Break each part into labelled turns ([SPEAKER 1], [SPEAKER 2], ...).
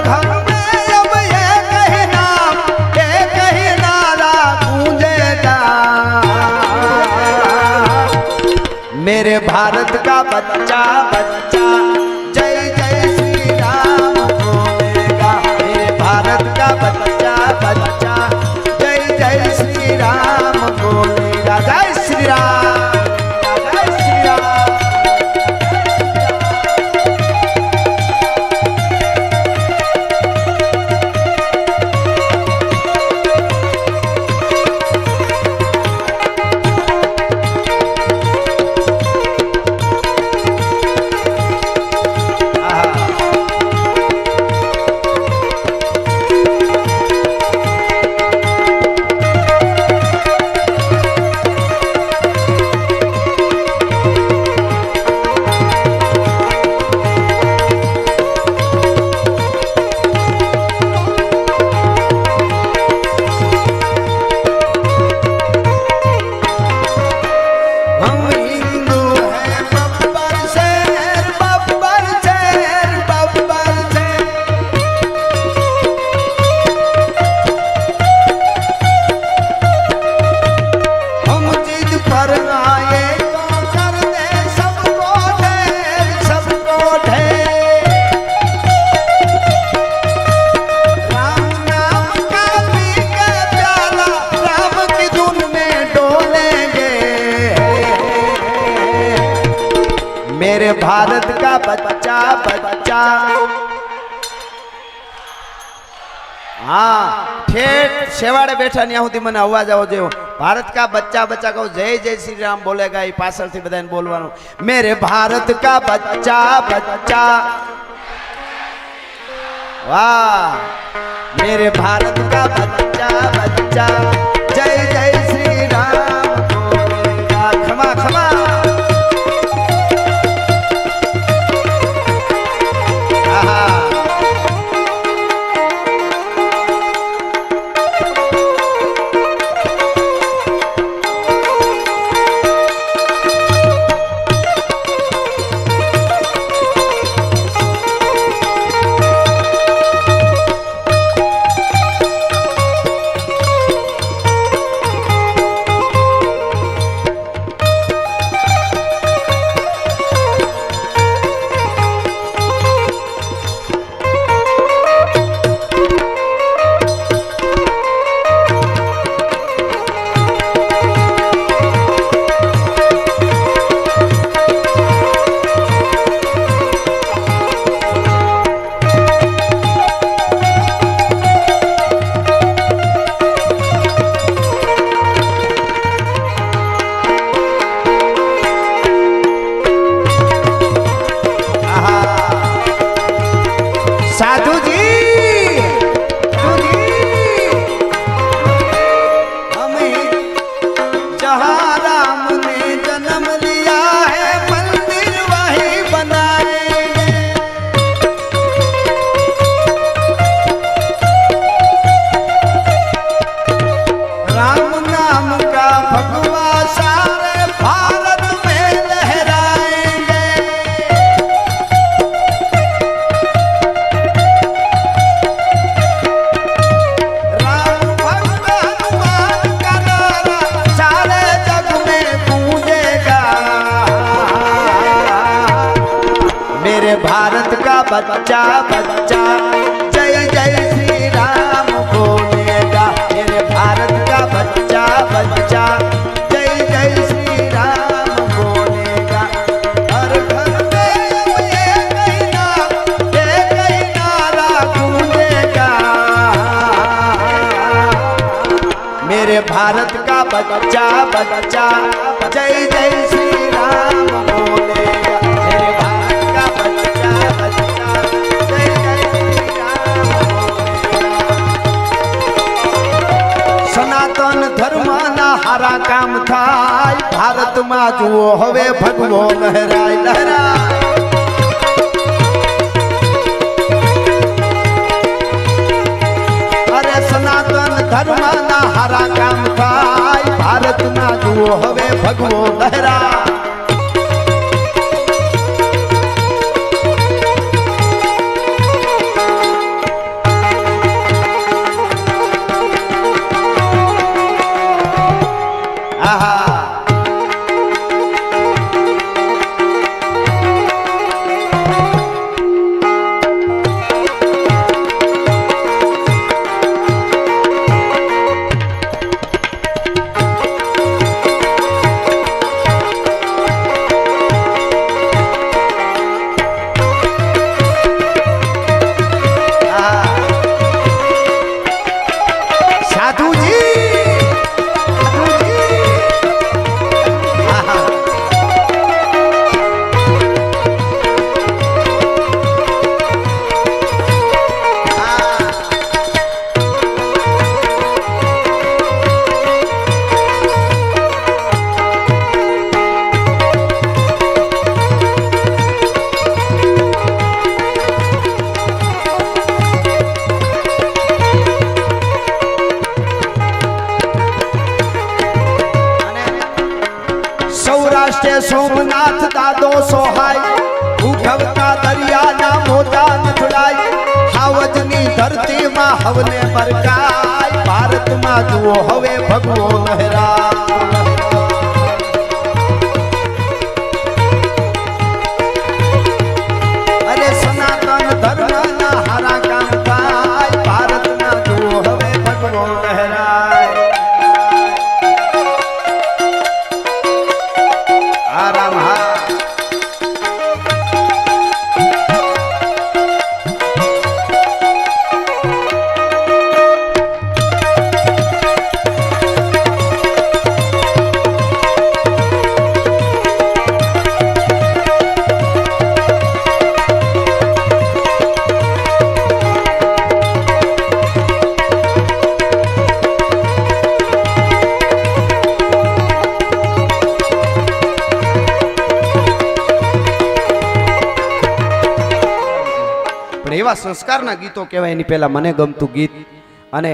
[SPEAKER 1] घर में अब एक ही नारा गूंजेगा, मेरे भारत का बच्चा बच्चा जय जय श्री राम बोलेगा, मेरे भारत का बच्चा बच्चा जय जय श्री राम बोलेगा। जय श्री राम, जय श्री राम। मेरे भारत का बच्चा बच्चा, हाँ ठेठ शेवाड़े बैठा नहीं आती मैंने अवाज आवो जो भारत का बच्चा बच्चा कहूँ जय जय श्री राम बोलेगा ये पासल थी बधाने बोलवानो। मेरे भारत का बच्चा बच्चा, वाह मेरे भारत का बच्चा बच्चा जय जय श्री राम बोलेगा। खमा खमा साधु जी हमें जहाँ राम ने जन्म लिया है मंदिर वही बनाएंगे, राम नाम का भगवा सारे भारत में लहराएंगे। मेरे भारत का बच्चा बच्चा जय जय श्री राम बोलेगा, मेरे भारत का बच्चा बच्चा जय जय श्री राम बोलेगा। हर घर में एक ही नारा गूंजेगा, मेरे भारत का बच्चा बच्चा जय जय श्री राम बोलेगा, मेरे भारत का बच्चा बच्चा जय जय श्री राम बोलेगा। सनातन धर्म ना हारा काम थाय, भारत में जुओ हवे भगवो लहराय लहराय। अरे सनातन धर्म ना हारा काम थाय, भारत ना जुओ हवे भगवो लहराय। છે સોમનાથ દાદો સોહાય ઉઠવતા દરિયાના મોજા નથડાય હાવજની ધરતીમાં હવને મરકાય ભારતમાં જુઓ હવે ભગવો લહેરા અરે સનાતન ધર્મના હારા કામ થાય ભારતમાં જુઓ હવે ભગવો લહેરાય આરામ હા એવા સંસ્કારના ગીતો કહેવાય. એની પહેલા મને ગમતું ગીત અને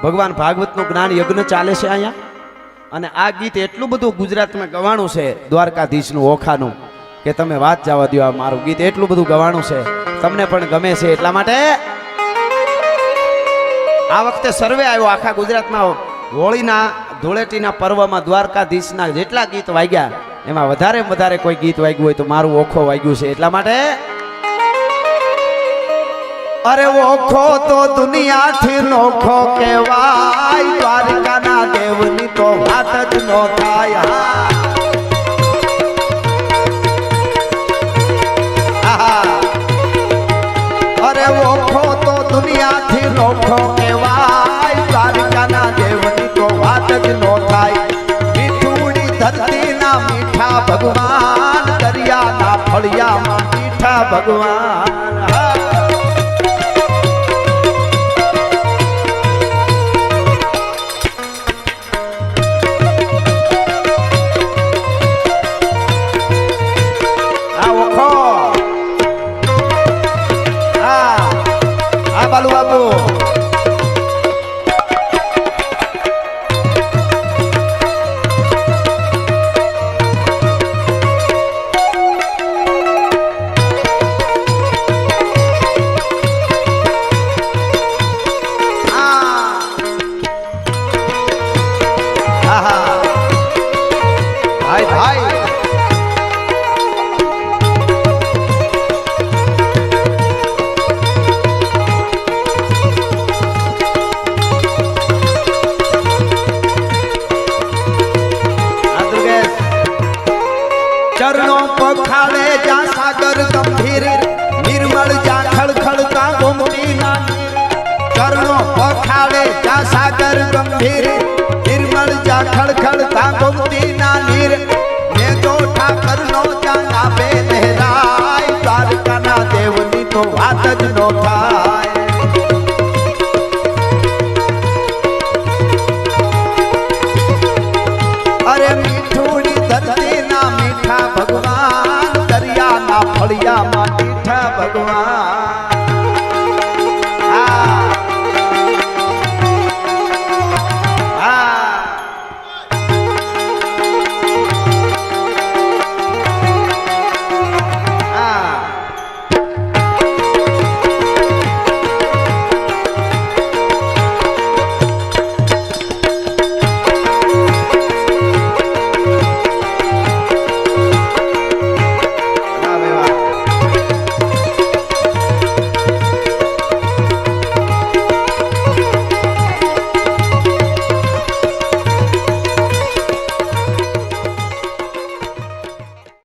[SPEAKER 1] ભગવાન ભાગવતનું જ્ઞાન યજ્ઞ ચાલે છે અહીંયા અને આ ગીત એટલું બધું ગુજરાતમાં ગવાણું છે દ્વારકાધીશનું ઓખાનું કે તમે વાત જવા દો. આ મારું ગીત એટલું બધું ગવાણું છે તમને પણ ગમે છે એટલા માટે આ વખતે સર્વે આવ્યો આખા ગુજરાતમાં હોળીના ધૂળેટીના પર્વમાં દ્વારકાધીશના જેટલા ગીત વાગ્યા એમાં વધારે કોઈ ગીત વાગ્યું હોય તો મારું ઓખો વાગ્યું છે. એટલા માટે અરે ઓખો તો દુનિયાથી નોખો કહેવાય દ્વારકાના દેવની તો વાત જ નો થાય. અરે ઓખો તો દુનિયાથી નોખો કહેવાય દ્વારકાના દેવની તો વાત જ નો થાય. મીઠુડી ધરતીના મીઠા ભગવાન દરિયાના ફળિયામાં મીઠા ભગવાન. બાલુ બાબુ ભાઈ ભાઈ ચરણો પખાડે જા સાગર ગંભીર નિર્મળ જા ખળખળતા ગોમતીના ચરણો પખાડે જા સાગર ગંભીર નિર્મળ જા ખળખળતા ગોમતીના નીર ને જો ઠાકરનો જા નાભે લહેરાય દ્વારકાના દેવની તો વાત જ નો થાય.